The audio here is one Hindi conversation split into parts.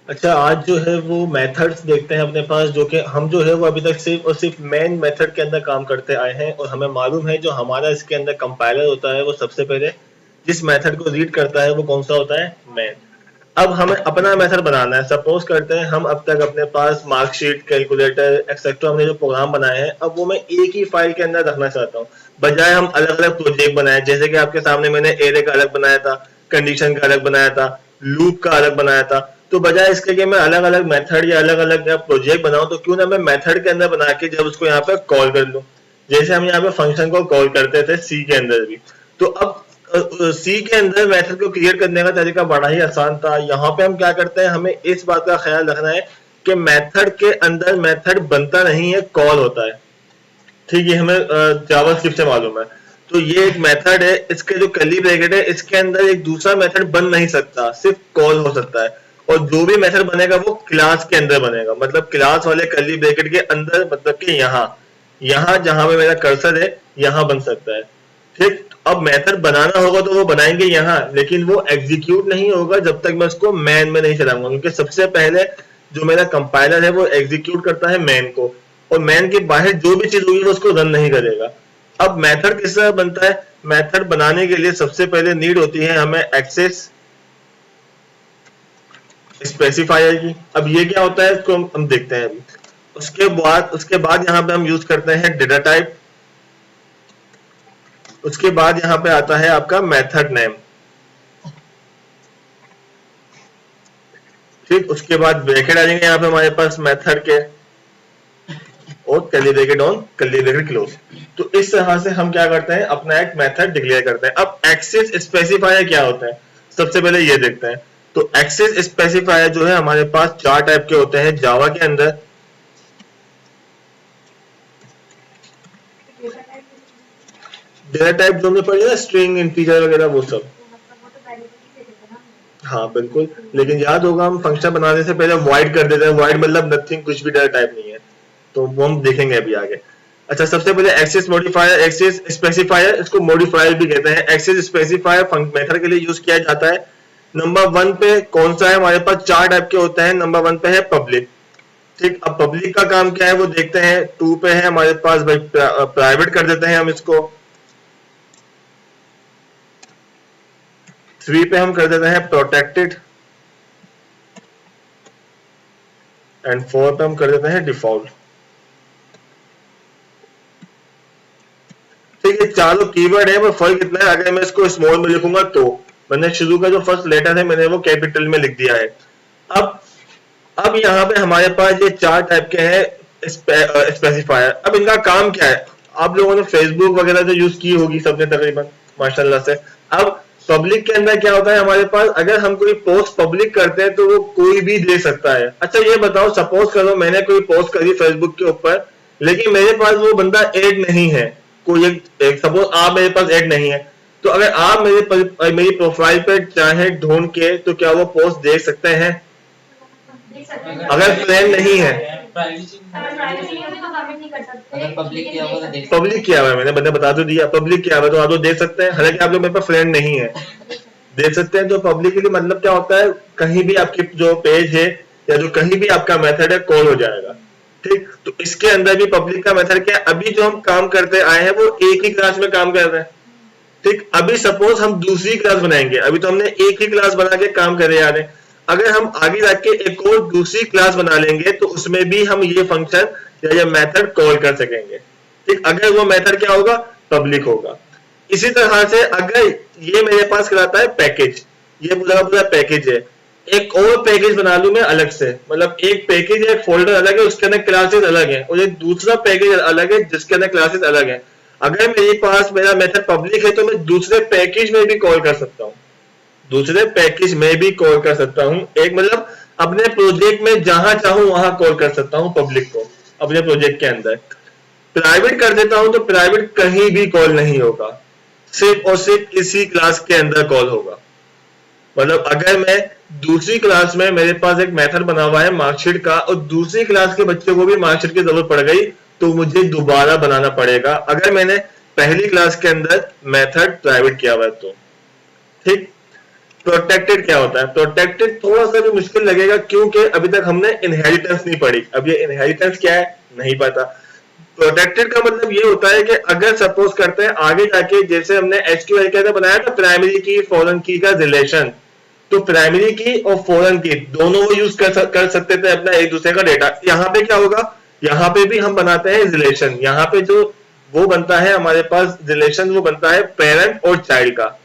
अच्छा, आज जो है वो मेथड्स देखते हैं अपने पास, जो कि हम जो है वो अभी तक सिर्फ और सिर्फ मेन मेथड के अंदर काम करते आए हैं, और हमें मालूम है जो हमारा इसके अंदर कंपाइलर होता है वो सबसे पहले जिस मेथड को रीड करता है वो कौन सा होता है, मेन। अब हमें अपना मेथड बनाना है। सपोज करते हैं हम अब तक अपने पास मार्कशीट, कैलकुलेटर एक्सेट्रा हमने जो प्रोग्राम बनाए हैं, अब वो मैं एक ही फाइल के अंदर रखना चाहता हूँ, बजाय हम अलग अलग प्रोजेक्ट बनाए। जैसे कि आपके सामने मैंने एरे का अलग बनाया था, कंडीशन का अलग बनाया था, लूप का अलग बनाया था। तो बजाय इसके कि मैं अलग अलग मेथड या अलग अलग प्रोजेक्ट बनाऊं, तो क्यों ना मैं मेथड के अंदर बना के जब उसको यहाँ पे कॉल कर लूं, जैसे हम यहाँ पे फंक्शन को कॉल करते थे सी के अंदर भी। तो अब सी के अंदर मेथड को क्रिएट करने का तरीका बड़ा ही आसान था। यहाँ पे हम क्या करते हैं, हमें इस बात का ख्याल रखना है कि मेथड के अंदर मेथड बनता नहीं है, कॉल होता है। ठीक है, हमें जावास्क्रिप्ट से मालूम है। तो ये एक मेथड है, इसके जो कर्ली ब्रैकेट है इसके अंदर एक दूसरा मेथड बन नहीं सकता, सिर्फ कॉल हो सकता है। और जो भी मेथड बनेगा वो क्लास के अंदर बनेगा, मतलब क्लास वाले कर्ली ब्रैकेट के अंदर, मतलब कि यहाँ यहाँ जहां पे मेरा कर्सर है यहाँ बन सकता है। ठीक, अब मेथड बनाना होगा तो वो बनाएंगे यहाँ, लेकिन वो एग्जीक्यूट नहीं होगा जब तक मैं उसको मैन में नहीं चलाऊंगा, क्योंकि सबसे पहले जो मेरा कंपाइलर है वो एग्जीक्यूट करता है मैन को, और मैन के बाहर जो भी चीज होगी वो उसको रन नहीं करेगा। अब मेथड किस तरह बनता है, मेथड बनाने के लिए सबसे पहले नीड होती है हमें एक्सेस स्पेसिफायर की। अब ये क्या होता है इसको हम देखते हैं अभी। उसके बाद यहाँ पे हम यूज करते हैं डेटा टाइप। उसके बाद यहाँ पे आता है आपका मेथड नेम। ठीक, उसके बाद ब्रैकेट आ जाएंगे यहाँ पे हमारे पास मेथड के, और curly bracket on curly bracket close. तो इस तरह से हम क्या करते हैं, अपना एक मेथड डिक्लेयर करते हैं। अब एक्सेस स्पेसिफायर क्या होता है, सबसे पहले ये देखते हैं। तो एक्सेस स्पेसिफायर जो है हमारे पास चार टाइप के होते हैं जावा के अंदर। डेटा टाइप जो हमने पढ़ी है ना, स्ट्रिंग, इंटीजर वगैरह, वो सब। हाँ बिल्कुल, लेकिन याद होगा हम फंक्शन बनाने से पहले वॉइड कर देते हैं। वॉइड मतलब नथिंग, कुछ भी डेटा टाइप नहीं है। तो वो हम देखेंगे अभी आगे। अच्छा, सबसे पहले एक्सेस मॉडिफायर, एक्सेस स्पेसिफायर, इसको मॉडिफायर भी कहते हैं। एक्सेस स्पेसिफायर मेथड के लिए यूज किया जाता है। नंबर वन पे कौन सा है, हमारे पास चार टाइप के होते हैं। नंबर वन पे है पब्लिक। ठीक, अब पब्लिक का काम क्या है वो देखते हैं। टू पे है हमारे पास भाई प्राइवेट कर देते हैं हम इसको। थ्री पे हम कर देते हैं प्रोटेक्टेड, एंड फोर पे हम कर देते हैं डिफॉल्ट। ठीक है, चारों कीवर्ड है, पर फर्क इतना है अगर मैं इसको स्मॉल में लिखूंगा तो मैंने शुरू का जो फर्स्ट लेटर है मैंने वो कैपिटल में लिख दिया है। अब अब यहाँ पे हमारे पास ये चार टाइप के हैं स्पेसिफायर। अब इनका काम क्या है, आप लोगों ने फेसबुक वगैरह तो यूज की होगी सबने तकरीबन, माशाल्लाह से। अब पब्लिक के अंदर क्या होता है हमारे पास, अगर हम कोई पोस्ट पब्लिक करते हैं तो वो कोई भी दे सकता है। अच्छा ये बताओ, सपोज करो मैंने कोई पोस्ट करी फेसबुक के ऊपर, लेकिन मेरे पास वो बंदा ऐड नहीं है। कोई एक सपोज आप मेरे पास ऐड नहीं है, तो अगर आप मेरी प्रोफाइल पर चाहे ढूंढ के, तो क्या वो पोस्ट देख सकते हैं अगर फ्रेंड नहीं है? पब्लिक किया हुआ है मैंने बता तो दिया, पब्लिक किया हुआ है तो आप लोग देख सकते हैं, हालांकि आप लोग मेरे पास फ्रेंड नहीं है। देख सकते हैं। तो पब्लिकली मतलब क्या होता है, कहीं भी आपकी जो पेज है या जो कहीं भी आपका मेथड है कॉल हो जाएगा। ठीक, तो इसके अंदर भी पब्लिक का मेथड क्या है, अभी जो हम काम करते आए हैं वो एक ही क्लास में काम कर रहे हैं। ठीक, अभी सपोज हम दूसरी क्लास बनाएंगे, अभी तो हमने एक ही क्लास बना के काम करे आ रहे हैं। अगर हम आगे जाके एक और दूसरी क्लास बना लेंगे तो उसमें भी हम ये फंक्शन या ये मेथड कॉल कर सकेंगे। ठीक, अगर वो मेथड क्या होगा, पब्लिक होगा। इसी तरह से अगर ये मेरे पास कहलाता है पैकेज, ये पूरा पूरा पैकेज है, एक और पैकेज बना लूं मैं अलग से, मतलब एक पैकेज है, एक फोल्डर अलग है, उसके अंदर क्लासेस अलग है, और एक दूसरा पैकेज अलग है जिसके अंदर क्लासेस अलग है। अगर मेरे पास मेरा मेथड पब्लिक है तो मैं दूसरे पैकेज में भी कॉल कर सकता हूँ, दूसरे पैकेज में भी कॉल कर सकता हूँ। एक मतलब अपने प्रोजेक्ट में जहां चाहूं वहां कॉल कर सकता हूँ पब्लिक को अपने प्रोजेक्ट के अंदर। प्राइवेट कर देता हूं तो प्राइवेट कहीं भी कॉल नहीं होगा, सिर्फ और सिर्फ इसी क्लास के अंदर कॉल होगा। मतलब अगर मैं दूसरी क्लास में, मेरे पास एक मेथड बना हुआ है मार्कशीट का, और दूसरी क्लास के बच्चे को भी मार्कशीट की जरूरत पड़ गई तो मुझे दोबारा बनाना पड़ेगा, अगर मैंने पहली क्लास के अंदर मेथड प्राइवेट किया हुआ है तो। ठीक, प्रोटेक्टेड क्या होता है? प्रोटेक्टेड थोड़ा सा भी मुश्किल लगेगा क्योंकि अभी तक हमने इनहेरिटेंस नहीं पढ़ी। अब ये इनहेरिटेंस क्या है नहीं पता। प्रोटेक्टेड का मतलब ये होता है कि अगर सपोज करते हैं आगे जाके जैसे हमने एसक्यूएल के अंदर बनाया था प्राइमरी की फॉरेन की का रिलेशन, तो प्राइमरी की और फॉरेन की दोनों वो यूज कर सकते थे अपना एक दूसरे का डेटा। यहाँ पे क्या होगा, यहाँ पे भी हम बनाते हैं रिलेशन। यहाँ पे जो वो बनता है हमारे पास रिलेशन, वो बनता है पेरेंट और चाइल्ड का।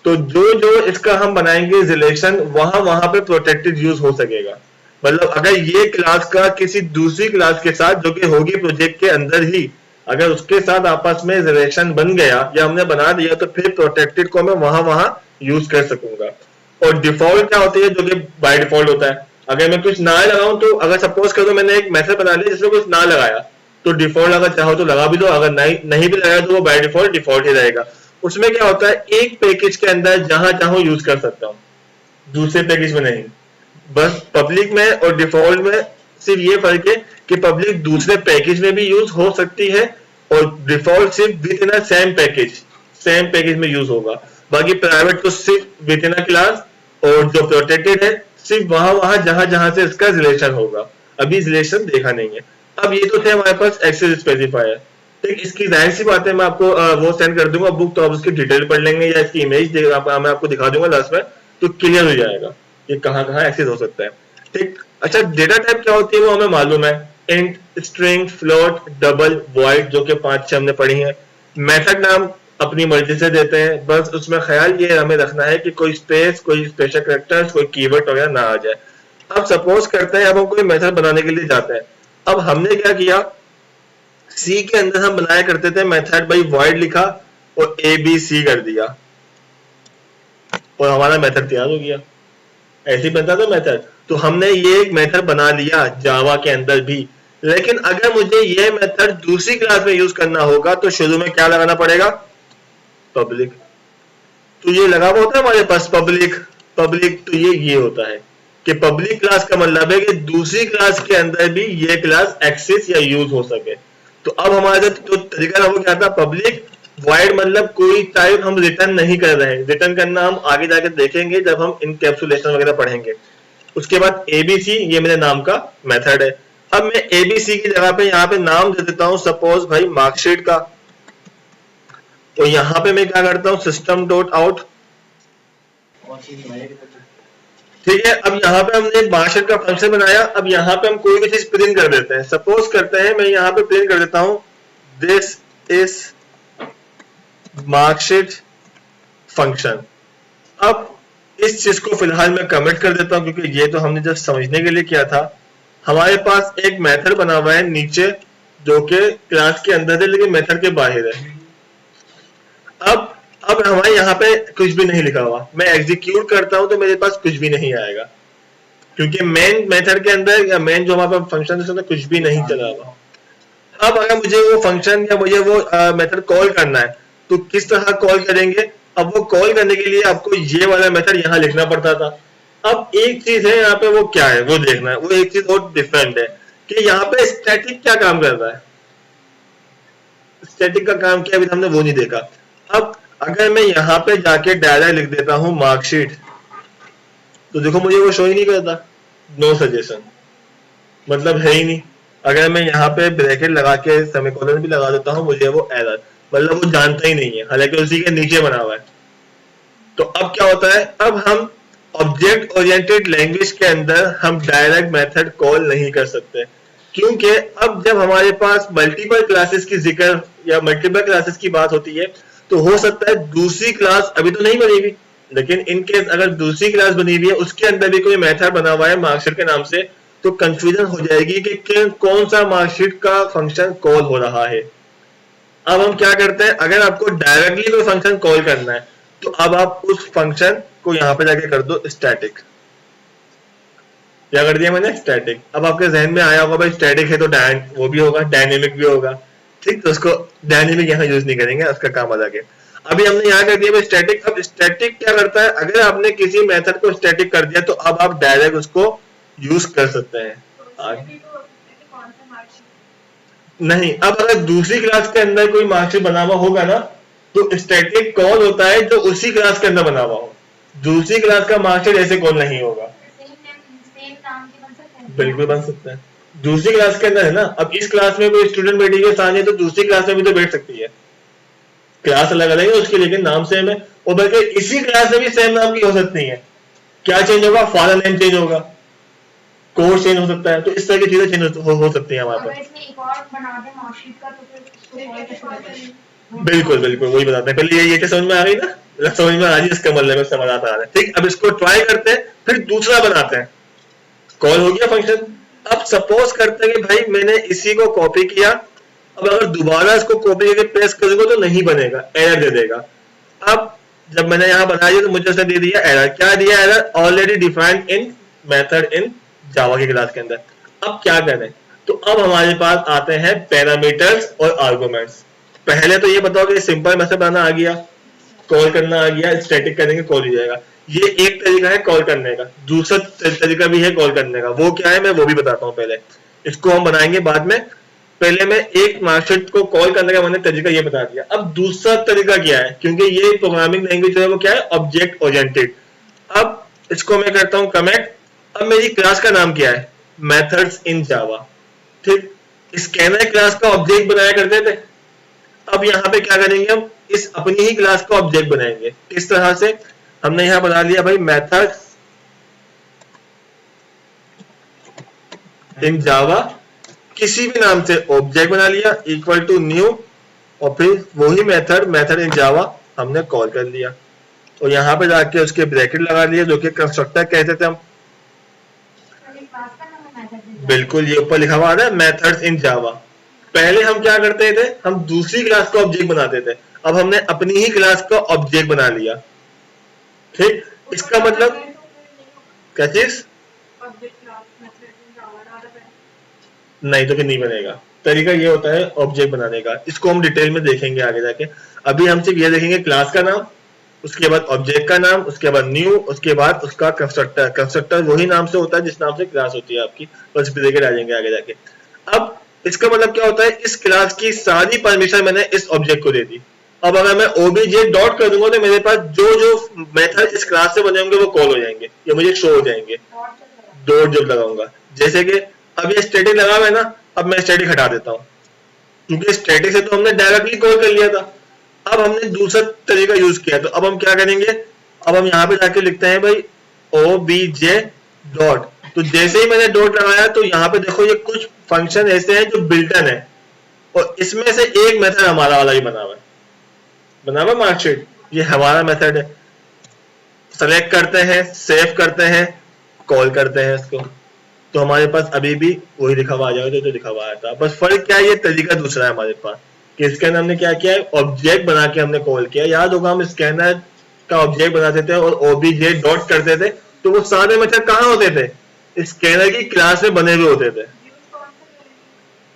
तो जो जो इसका हम बनाएंगे रिलेशन, वहां वहां पे प्रोटेक्टेड यूज हो सकेगा। मतलब अगर ये क्लास का किसी दूसरी क्लास के साथ जो कि होगी प्रोजेक्ट के अंदर ही, अगर उसके साथ आपस में रिलेशन बन गया या हमने बना दिया, तो फिर प्रोटेक्टेड को मैं वहां वहां यूज कर सकूंगा। और डिफॉल्ट क्या होती है, जो कि बाय डिफॉल्ट होता है। अगर मैं कुछ ना लगाऊं, तो अगर सपोज करो मैंने एक मेथड बना लिया जिसमें कुछ ना लगाया, तो डिफॉल्ट अगर चाहो तो लगा भी दो, अगर नहीं भी लगाया तो वो बाय डिफॉल्ट ही रहेगा। उसमें क्या होता है, एक पैकेज के अंदर जहां चाहो यूज कर सकता हूं, दूसरे पैकेज में नहीं। बस पब्लिक में और डिफॉल्ट में सिर्फ ये फर्क है कि पब्लिक दूसरे पैकेज में भी यूज हो सकती है और डिफॉल्ट सिर्फ विद इन सेम पैकेज में यूज होगा। बाकी प्राइवेट तो सिर्फ विद इन क्लास, और जो प्रोटेक्टेड है सिर्फ वहां वहां जहां जहां से इसका रिलेशन होगा। अभी रिलेशन देखा नहीं है। अब ये तो थे हमारे पास एक्सेस स्पेसिफायर। ठीक, इसकी जाहिर सी बात है, मैं आपको वो सेंड कर दूंगा बुक, तो आप उसकी डिटेल पढ़ लेंगे या इसकी इमेज मैं आपको दिखा दूंगा लास्ट में, तो क्लियर हो जाएगा ये कहाँ कहाँ एक्सेस हो सकता है। ठीक, अच्छा डेटा टाइप क्या होती है वो हमें मालूम है, int, string, float, double, void, जो कि 5-6 हमने पढ़ी है। मेथड नाम अपनी मर्जी से देते हैं, बस उसमें ख्याल ये हमें रखना है कि कोई स्पेस, कोई स्पेशल कैरेक्टर्स, कोई कीवर्ड वगैरह ना आ जाए। अब सपोज करते हैं अब हम कोई मेथड बनाने के लिए जाते हैं। अब हमने क्या किया, सी के अंदर हम बनाया करते थे मेथड बाई वॉइड लिखा और ए बी सी कर दिया और हमारा मेथड तैयार हो गया। ऐसे ही बनता था मेथड। तो हमने ये एक मेथड बना लिया जावा के अंदर भी। लेकिन अगर मुझे ये मेथड दूसरी क्लास में यूज करना होगा तो शुरू में क्या लगाना पड़ेगा, पब्लिक। तो ये लगा हुआ होता है हमारे पास पब्लिक तो ये होता है कि पब्लिक क्लास का मतलब है कि दूसरी क्लास के अंदर भी ये क्लास एक्सेस या यूज हो सके। तो अब हमारा जो तरीका था वो क्या था, पब्लिक वॉइड, मतलब कोई टाइप हम रिटर्न नहीं कर रहे हैं। रिटर्न करना हम आगे जाकर देखेंगे जब हम इनकैप्सुलेशन वगैरह पढ़ेंगे। उसके बाद एबीसी, ये मेरे नाम का मेथड है। अब मैं एबीसी की जगह पे यहाँ पे नाम दे देता हूँ सपोज भाई मार्कशीट का। तो यहाँ पे मैं क्या करता हूँ, सिस्टम डॉट आउट। ठीक है, अब यहाँ पे हमने एक मार्कशीट का फंक्शन बनाया। अब यहाँ पे हम कोई भी चीज प्रिंट कर देते हैं। सपोज करते हैं मैं यहाँ पे प्रिंट कर देता हूँ दिस इज मार्कशीट फंक्शन। अब इस चीज को फिलहाल मैं कमेंट कर देता हूं क्योंकि ये तो हमने जस्ट समझने के लिए किया था। हमारे पास एक मेथड बना हुआ है नीचे जो कि क्लास के अंदर है लेकिन मेथड के बाहर है। अब हमारे यहाँ पे कुछ भी नहीं लिखा हुआ। मैं एग्जीक्यूट करता हूं तो मेरे पास कुछ भी नहीं आएगा क्योंकि मेन मेथड के अंदर या मेन जो हमारे पास फंक्शन है उसमें कुछ भी नहीं चला हुआ। अब अगर मुझे वो फंक्शन या मुझे वो मेथड कॉल करना है तो किस तरह कॉल करेंगे। अब वो कॉल करने के लिए आपको ये वाला मेथड यहाँ लिखना पड़ता था। अब एक चीज है यहाँ पे, वो क्या है वो देखना है। वो एक चीज और डिफरेंट है कि यहाँ पे स्टैटिक क्या काम कर रहा है। स्टैटिक का काम क्या अभी हमने वो नहीं देखा। अब अगर मैं यहाँ पे जाके डायरेक्ट लिख देता हूँ मार्कशीट, तो देखो मुझे वो शो ही नहीं करता, नो सजेशन, मतलब है ही नहीं। अगर मैं यहाँ पे ब्रैकेट लगा के सेमीकोलन भी लगा देता हूँ मुझे वो एरर, मतलब वो जानता ही नहीं है, हालांकि उसी के नीचे बना हुआ है। तो अब क्या होता है, अब हम ऑब्जेक्ट ओरिएंटेड लैंग्वेज के अंदर हम डायरेक्ट मेथड कॉल नहीं कर सकते क्योंकि अब जब हमारे पास मल्टीपल क्लासेस की जिक्र या मल्टीपल क्लासेस की बात होती है तो हो सकता है दूसरी क्लास अभी तो नहीं बनी हुई, लेकिन इन केस अगर दूसरी क्लास बनी हुई है उसके अंदर भी कोई मेथड बना हुआ है मार्कशीट के नाम से, तो कंफ्यूजन हो जाएगी कि कौन सा मार्कशीट का फंक्शन कॉल हो रहा है। अब हम क्या करते हैं, अगर आपको डायरेक्टली कोई फंक्शन कॉल करना है तो अब आप उस फंक्शन को यहाँ पे जाके कर दो स्टैटिक। क्या कर दिया मैंने, स्टैटिक। अब आपके जहन में आया होगा भाई स्टैटिक है तो वो भी होगा, डायनेमिक भी होगा। ठीक, तो उसको डायनेमिक यहाँ यूज नहीं करेंगे, उसका काम अलग है। अभी हमने यहाँ कर दिया भाई स्टैटिक। अब स्टैटिक क्या करता है, अगर आपने किसी मेथड को स्टैटिक कर दिया तो अब आप डायरेक्ट उसको यूज कर सकते हैं। नहीं, अब अगर दूसरी क्लास के अंदर कोई मार्कशीट बना हुआ होगा ना तो स्टैटिक कॉल होता है जो उसी क्लास के अंदर बना हुआ हो। दूसरी क्लास का मार्कशीट ऐसे कॉल नहीं होगा। सेम नाम के बन सकते हैं? बिल्कुल बन सकता है, दूसरी क्लास के अंदर है ना। अब इस क्लास में कोई स्टूडेंट बैठी है सामने, तो दूसरी क्लास में भी तो बैठ सकती है, क्लास अलग अलग है उसकी लेकिन नाम सेम है। और बल्कि इसी क्लास में भी सेम नाम की हो सकती है। क्या चेंज होगा? फादर नेम चेंज होगा, कोर्स चेंज हो सकता है, तो इस तरह की चीजें चेंज हो सकती है हमारे अगर पास। इसमें एक और बना दे मार्कशीट का तो फिर इसको solve कैसे करें? बिल्कुल बिल्कुल वही बताते हैं। पहले ये समझ में आ गई ना, समझ में आ गई इसका मतलब समझ आता आ रहा है। ठीक, अब इसको ट्राई करते हैं, फिर दूसरा बनाते हैं। कॉल हो गया फंक्शन। अब सपोज करते हैं कि भाई मैंने इसी को कॉपी किया, अब अगर दोबारा इसको कॉपी करके पेस्ट करूंगा तो नहीं बनेगा, एरर दे देगा। अब जब मैंने यहाँ बनाया तो मुझे उसने दे दिया एरर। क्या दिया error? Already defined in method in Java की क्लास के अंदर। अब क्या करें? तो अब हमारे पास आते हैं पैरामीटर्स और आर्गुमेंट्स। पहले तो ये बताओ कि सिंपल मेथड बनाना आ गया, कॉल करना आ गया, स्टैटिक करेंगे कॉल हो जाएगा। ये एक तरीका है कॉल करने का। दूसरा तरीका भी है कॉल करने का, वो क्या है मैं वो भी बताता हूँ। पहले इसको हम बनाएंगे बाद में, पहले मैं एक मार्कशीट को कॉल करने का मैंने तरीका ये बता दिया। अब दूसरा तरीका क्या है, क्योंकि ये प्रोग्रामिंग लैंग्वेज जो है वो क्या है? Object oriented. अब इसको मैं करता हूँ कमेंट। अब मेरी क्लास का नाम क्या है? मेथड्स इन जावा। ठीक, स्कैनर क्लास का ऑब्जेक्ट बनाया करते थे। अब यहाँ पे क्या करेंगे? हम इस अपनी ही क्लास का ऑब्जेक्ट बनाएंगे। किस तरह से? हमने यहाँ बना लिया भाई मेथड्स इन जावा, किसी भी नाम से ऑब्जेक्ट बना लिया इक्वल टू न्यू, और फिर वही मेथड इन जावा हमने कॉल कर लिया, और यहाँ पे जाके उसके ब्रैकेट लगा लिया जो कि कंस्ट्रक्टर कहते थे हम। बिल्कुल, ये ऊपर लिखा हुआ आ रहा है मेथड्स इन जावा। पहले हम क्या करते थे? हम दूसरी क्लास का ऑब्जेक्ट बनाते थे। अब हमने अपनी ही क्लास का ऑब्जेक्ट बना लिया। ठीक, इसका मतलब क्या चीज? नहीं तो फिर नहीं बनेगा। तरीका ये होता है ऑब्जेक्ट बनाने का, इसको हम डिटेल में देखेंगे आगे जाके। अभी हम सिर्फ ये देखेंगे क्लास का नाम, उसके बाद ऑब्जेक्ट का नाम, उसके बाद न्यू, उसके बाद उसका कंस्ट्रक्टर। कंस्ट्रक्टर वही नाम से होता है जिस नाम से क्लास होती है आपकी, बस ब्रैकेट आ जाएंगे आगे जाके। अब इसका मतलब क्या होता है? इस क्लास की सारी परमिशन मैंने इस ऑब्जेक्ट को दे दी। अब अगर मैं ओबीजे डॉट कर दूंगा तो मेरे पास जो जो मेथड इस क्लास से बने होंगे वो कॉल हो जाएंगे, ये मुझे शो हो जाएंगे डॉट जब लगाऊंगा। जैसे कि अब ये स्टैटिक लगा हुआ है ना, अब मैं स्टैटिक हटा देता हूँ, क्योंकि स्टैटिक से तो हमने डायरेक्टली कॉल कर लिया था। अब हमने दूसरा तरीका यूज किया, तो अब हम क्या करेंगे? अब हम यहाँ पे जाके लिखते हैं भाई ओबीजे डॉट। तो जैसे ही मैंने डॉट लगाया तो यहाँ पे देखो ये कुछ फंक्शन ऐसे हैं जो बिल्टन है, और इसमें से एक मेथड हमारा वाला ही बना हुआ मार्कशीट, ये हमारा मेथड है। सेलेक्ट करते हैं, सेव करते हैं, कॉल करते हैं इसको, तो हमारे पास अभी भी वही लिखा हुआ आ जाएगा जो लिखा हुआ आया था। बस फर्क क्या है? ये तरीका दूसरा है हमारे पास कि इसके अंदर हमने क्या किया है? ऑब्जेक्ट बना के हमने कॉल किया। याद होगा हम स्कैनर का ऑब्जेक्ट बनाते थे और ओबीजे डॉट करते थे, तो वो सारे मेथड कहाँ होते थे? स्कैनर की क्लास में बने हुए होते थे।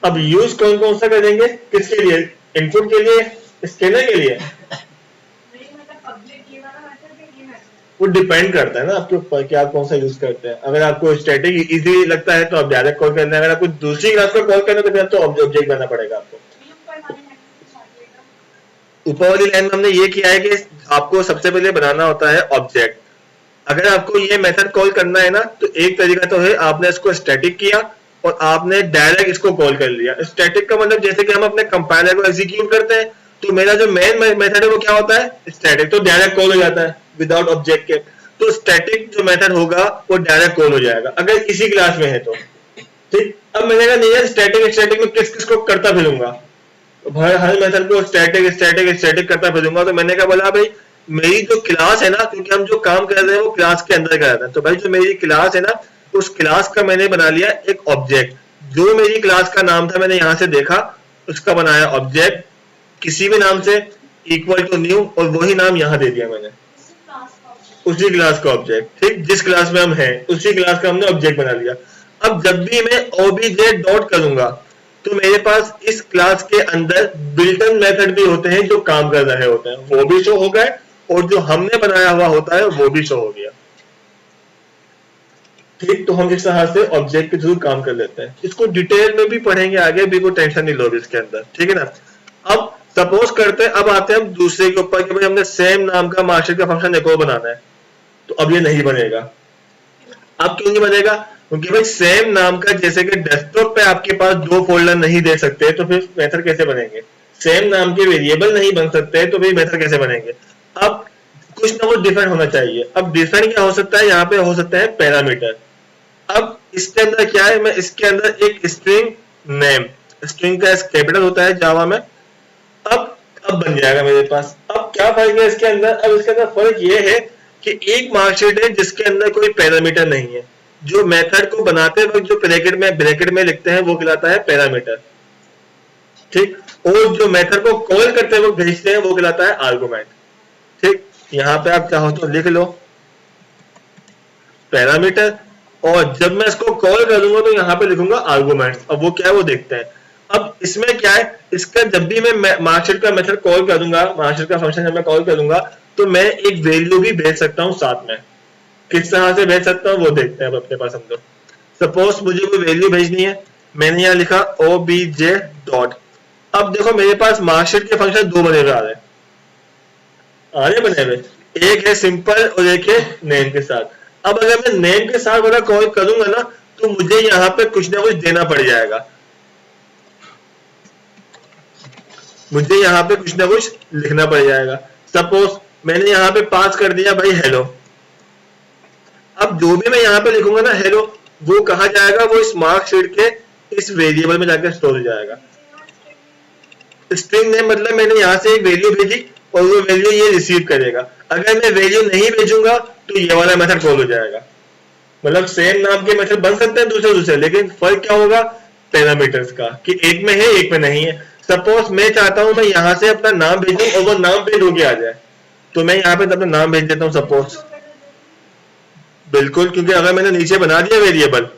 अब यूज कौन कौन सा करेंगे? किसके लिए? इनपुट के लिए, स्कैनर के लिए? वो डिपेंड करता है ना आपके ऊपर कि आप कौन सा यूज करते हैं। अगर आपको स्टैटिक इजी लगता है तो आप डायरेक्ट कॉल करना है, अगर आपको दूसरी क्लास को कॉल करना है तो फिर तो ऑब्जेक्ट बनाना पड़ेगा आपको। ऊपर वाली लाइन में हमने ये किया है कि आपको सबसे पहले बनाना होता है ऑब्जेक्ट। अगर आपको ये मेथड कॉल करना है ना, तो एक तरीका तो है आपने इसको स्टैटिक किया और आपने डायरेक्ट इसको कॉल कर लिया। स्टैटिक का मतलब जैसे कि हम अपने कंपाइलर को एग्जीक्यूट करते हैं, तो मेरा जो मेन मेथड है वो क्या होता है? स्टैटिक, तो डायरेक्ट कॉल हो जाता है विदाउट ऑब्जेक्ट के। तो स्टैटिक जो मेथड होगा वो डायरेक्ट कॉल हो जाएगा अगर इसी क्लास में है तो। ठीक, अब मैंने कहा नहीं है स्टैटिक में किस किस को करता फिरूंगा, भाई हर मेथड को स्टैटिक करता फिरूंगा। तो मैंने क्या बोला भाई मेरी जो क्लास है ना, क्योंकि हम जो काम कर रहे हैं वो क्लास के अंदर कर रहे हैं, तो भाई जो मेरी क्लास है ना उस क्लास का मैंने बना लिया एक ऑब्जेक्ट। जो मेरी क्लास का नाम था मैंने यहाँ से देखा, उसका बनाया ऑब्जेक्ट किसी भी नाम से इक्वल टू न्यू, और वही नाम यहाँ दे दिया मैंने उसी क्लास का ऑब्जेक्ट। ठीक, जिस क्लास में हम हैं उसी क्लास का हमने ऑब्जेक्ट बना लिया। अब जब भी मैं ओबीजे डॉट करूंगा तो मेरे पास इस क्लास के अंदर बिल्टन मेथड भी होते हैं जो काम कर रहे होते हैं, वो भी शो हो गए, और जो हमने बनाया हुआ होता है वो भी शो हो गया। ठीक, तो हम इस तरह से ऑब्जेक्ट के थ्रू काम कर लेते हैं। इसको डिटेल में भी पढ़ेंगे आगे, भी कोई टेंशन नहीं लो इसके अंदर। ठीक है ना। अब सपोज करते हैं, अब आते हैं हम दूसरे के ऊपर कि भाई हमने सेम नाम का मार्कशीट का फंक्शन एक और बनाना है। तो अब ये नहीं बनेगा। अब क्यों नहीं बनेगा? क्योंकि भाई सेम नाम का, जैसे कि डेस्कटॉप पे आपके पास दो फोल्डर नहीं दे सकते तो फिर मेथड कैसे बनेंगे? सेम नाम के वेरिएबल नहीं बन सकते तो फिर मेथड कैसे बनेंगे? अब कुछ ना कुछ डिफरेंट होना चाहिए। अब डिफरेंट क्या हो सकता है? यहाँ पे हो सकता है पैरामीटर। अब इसके अंदर क्या है, मैं इसके अंदर एक स्ट्रिंग नेम, स्ट्रिंग का कैपिटल होता है जावा में, अब बन जाएगा मेरे पास। अब क्या फर्क है इसके अंदर? अब इसके अंदर फर्क ये है कि एक मार्कशीट है जिसके अंदर कोई पैरामीटर नहीं है। जो मेथड को बनाते वक्त जो ब्रैकेट में लिखते हैं वो कहलाता है पैरामीटर, ठीक। और जो मेथड को कॉल करते वक्त भेजते हैं वो कहलाता है आर्गुमेंट, ठीक। यहाँ पे आप चाहो तो लिख लो पैरामीटर, और जब मैं इसको कॉल करूंगा तो यहाँ पे लिखूंगा आर्गुमेंट। अब वो क्या है वो देखते हैं। अब इसमें क्या है, इसका जब भी मैं मार्कशीट का मेथड कॉल करूंगा, मार्कशीट का फंक्शन जब मैं कॉल करूंगा तो मैं एक वैल्यू भी भेज सकता हूँ साथ में। किस तरह से भेज सकता हूँ वो देखते हैं अब अपने पास हम लोग। सपोज मुझे कोई वैल्यू भेजनी है, मैंने यहाँ लिखा obj डॉट। अब देखो मेरे पास मार्कशीट के फंक्शन दो बने हुए आ रहे बने हुए, एक है सिंपल और एक है नेम के साथ। अब अगर मैं नेम के साथ वाला कॉल करूंगा ना तो मुझे यहाँ पे कुछ ना कुछ देना पड़ जाएगा, मुझे यहाँ पे कुछ ना कुछ लिखना पड़ जाएगा। सपोज मैंने यहाँ पे पास कर दिया भाई हेलो। अब जो भी मैं यहाँ पे लिखूंगा ना हेलो, वो कहा जाएगा, वो इस मार्कशीट के इस वेरिएबल में जाकर स्टोर हो जाएगा। स्ट्रिंग नेम मतलब मैंने यहाँ से एक वैल्यू भेजी और वो वैल्यू ये रिसीव करेगा। अगर मैं वैल्यू नहीं भेजूंगा तो ये वाला मेथड कॉल हो जाएगा। मतलब सेम नाम के मेथड बन सकते हैं दूसरे, लेकिन फर्क क्या होगा? पैरामीटर्स का, कि एक में है एक में नहीं है। सपोज मैं चाहता हूं मैं यहाँ से अपना नाम भेजूं और वो नाम प्रिंट होके आ जाए, तो मैं यहाँ पे अपना नाम भेज देता हूँ सपोज। बिल्कुल, क्योंकि अगर मैंने नीचे बना दिया वेरिएबल,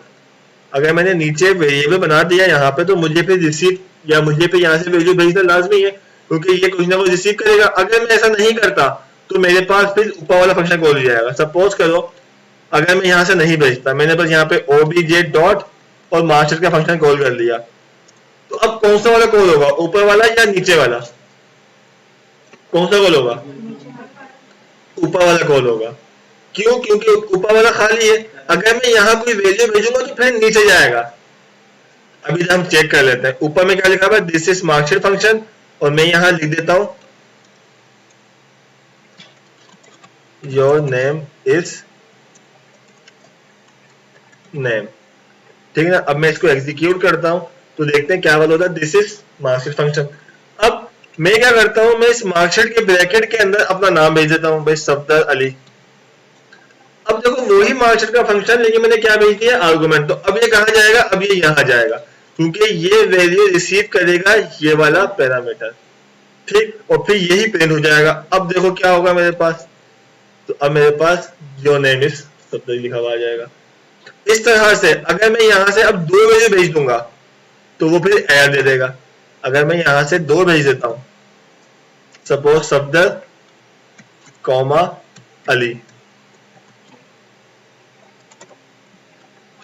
अगर मैंने नीचे वेरिएबल बना दिया यहाँ पे, तो मुझे फिर रिसीव या मुझे फिर यहाँ से वैल्यू भेजना लाजमी है, क्योंकि ये कुछ ना कुछ रिसीव करेगा। अगर मैं ऐसा नहीं करता तो मेरे पास फिर ऊपर वाला फंक्शन कॉल हो जाएगा। सपोज करो अगर मैं यहाँ से नहीं भेजता, मैंने बस यहाँ पे obj डॉट और मार्कशीट का फंक्शन कॉल कर लिया, तो अब कौन सा वाला कॉल होगा? ऊपर वाला या नीचे वाला? कौन सा कॉल होगा? ऊपर वाला कॉल होगा। क्यों? क्योंकि ऊपर वाला खाली है। अगर मैं यहाँ कोई वैल्यू भेजूंगा तो फिर नीचे जाएगा। अभी हम चेक कर लेते हैं ऊपर में क्या लिखा हुआ है, दिस इज मार्कशीट फंक्शन, और मैं यहाँ लिख देता हूं योर नेम इज नेम, ठीक है ना। अब मैं इसको एग्जीक्यूट करता हूं तो देखते हैं क्या वाला होता है, दिस इज मार्कशीट फंक्शन। अब मैं क्या करता हूं, मैं इस मार्कशीट के ब्रैकेट के अंदर अपना नाम भेज देता हूं भाई सफदर अली। अब देखो वही मार्कशीट का फंक्शन, लेकिन मैंने क्या भेज दिया? आर्गुमेंट। तो अब ये कहाँ जाएगा? अब ये यहाँ जाएगा, क्योंकि ये वैल्यू रिसीव करेगा ये वाला पैरामीटर, ठीक, और फिर यही प्रिंट हो जाएगा। अब देखो क्या होगा मेरे पास, तो अब मेरे पास योर नेम इज सफदर लिखा हुआ आ जाएगा। इस तरह से अगर मैं यहाँ से अब दो वैल्यू भेज दूंगा तो वो फिर एरर दे देगा। अगर मैं यहाँ से दो भेज देता हूं, सपोज सफदर कॉमा अली,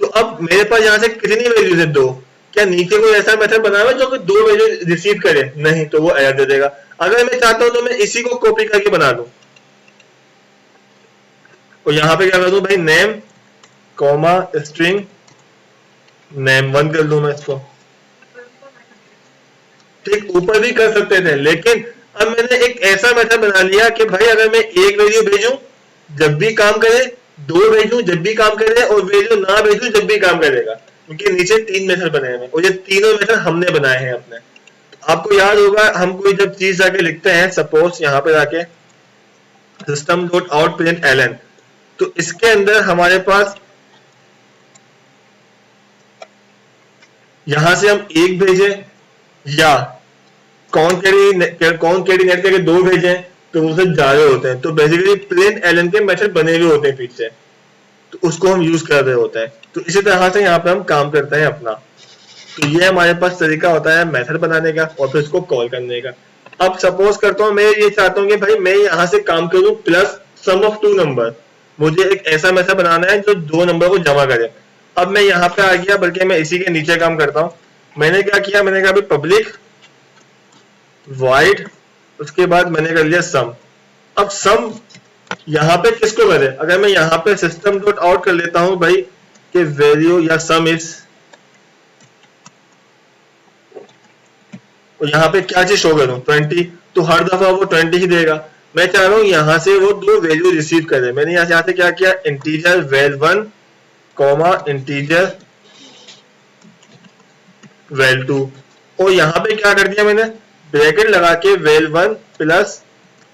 तो अब मेरे पास यहाँ से कितनी वैल्यूज है? दो। क्या नीचे कोई ऐसा मेथड बना हुआ है जो कि दो वैल्यू रिसीव करे? नहीं, तो वो एरर दे देगा। अगर मैं चाहता हूं तो मैं इसी को कॉपी करके बना दूं और यहाँ पे क्या कर दूं भाई, name comma string name one कर दूं मैं इसको, ठीक। ऊपर भी कर सकते थे, लेकिन अब मैंने एक ऐसा मेथड बना लिया कि भाई अगर मैं एक वैल्यू भेजूं जब भी काम करे, दो भेजूं जब भी काम करे, और वैल्यू ना भेजूं जब भी काम करेगा, क्योंकि नीचे तीन मेथड बने हैं और ये तीनों मेथड हमने बनाए हैं अपने। तो आपको याद होगा हम कोई जब चीज जाके लिखते हैं, सपोज यहाँ पे जाके system dot out println, तो इसके अंदर हमारे पास यहां से हम एक भेजे या कौन कैडी नेट करके दो भेजे तो वो सब जा रहे होते हैं। तो बेसिकली प्रिंट एलन के मेथड बने हुए होते हैं पीछे, तो उसको हम यूज कर रहे होते हैं। तो इसी तरह से यहाँ पे हम काम करते हैं अपना। तो ये हमारे पास तरीका होता है मेथड बनाने का और फिर उसको कॉल करने का। अब सपोज करता हूँ मैं ये चाहता हूँ कि भाई मैं यहाँ से काम करूँ plus sum of two number, मुझे एक ऐसा मेथड बनाना है जो दो नंबर को जमा करे। अब मैं यहाँ पे आ गया, बल्कि मैं इसी के नीचे काम करता हूँ। मैंने क्या किया, मैंने कहा पब्लिक वाइड, उसके बाद मैंने कर लिया सम। अब सम यहाँ पे किसको करें? अगर मैं यहाँ पे सिस्टम डॉट आउट कर लेता हूं भाई कि वैल्यू या सम इज, और यहाँ पे क्या चीज शो करूं 20, तो हर दफा वो 20 ही देगा। मैं चाह रहा हूँ यहाँ से वो दो वैल्यू रिसीव करे। मैंने यहाँ से क्या किया, integer val1 comma integer val2, और यहाँ पे क्या कर दिया मैंने, ब्रैकेट लगा के val1 प्लस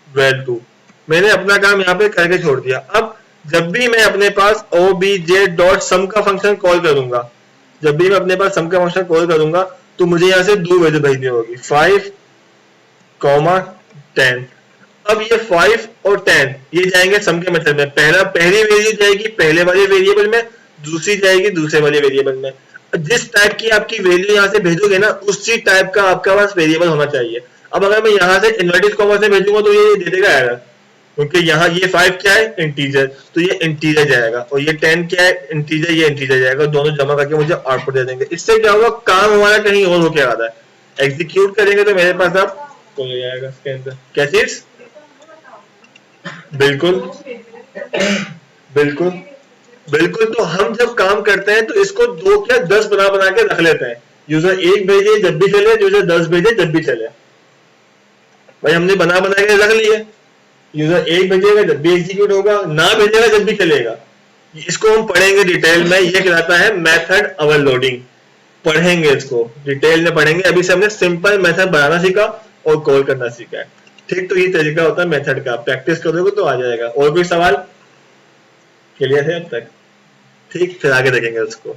val2। मैंने अपना काम यहाँ पे करके छोड़ दिया। अब जब भी मैं अपने पास obj.sum का फंक्शन कॉल करूंगा, जब भी मैं अपने पास सम का फंक्शन कॉल करूंगा, तो मुझे यहाँ से दो वैल्यू भेजनी होगी, 5 कॉमा 10। अब ये 5 और 10 ये जाएंगे सम के मेथड में। पहली वैल्यू जाएगी पहले वाले वेरिएबल में, दूसरी जाएगी दूसरे वाले वेरिएबल में। जिस टाइप की आपकी वैल्यू यहाँ से भेजोगे ना, उसी टाइप का आपका पास वेरिएबल होना चाहिए। अब अगर मैं यहाँ से इन्वर्टेड कॉमा से भेजूंगा तो ये दे देगा एरर, क्योंकि यहाँ ये 5 क्या है, इंटीजर, तो ये इंटीजर जाएगा, और ये 10 क्या है, इंटीजर, ये इंटीजर जाएगा। दोनों जमा करके मुझे आउटपुट दे देंगे। इससे क्या होगा, काम हमारा कहीं और होके आ रहा है। एग्जीक्यूट करेंगे तो मेरे पास अब हो जाएगा इसके अंदर क्या चीज, बिल्कुल बिल्कुल बिल्कुल। तो हम जब काम करते हैं तो इसको 2 क्या 10 बना बना के रख लेते हैं। यूजर 1 भेजे जब भी चले, यूजर 10 भेजे जब भी चले। भाई हमने बना बना के रख लिए, यूजर 1 भेजेगा जब भी एग्जीक्यूट होगा, ना भेजेगा जब भी चलेगा। इसको हम पढ़ेंगे डिटेल में, ये कहलाता है मेथड ओवरलोडिंग। पढ़ेंगे इसको डिटेल में पढ़ेंगे। अभी से हमने सिंपल मेथड बनाना सीखा और कॉल करना सीखा है, ठीक। तो ये तरीका होता है मेथड का, प्रैक्टिस करोगे तो आ जाएगा। और कोई सवाल क्लियर है अब तक? ठीक, फिर आगे देखेंगे उसको।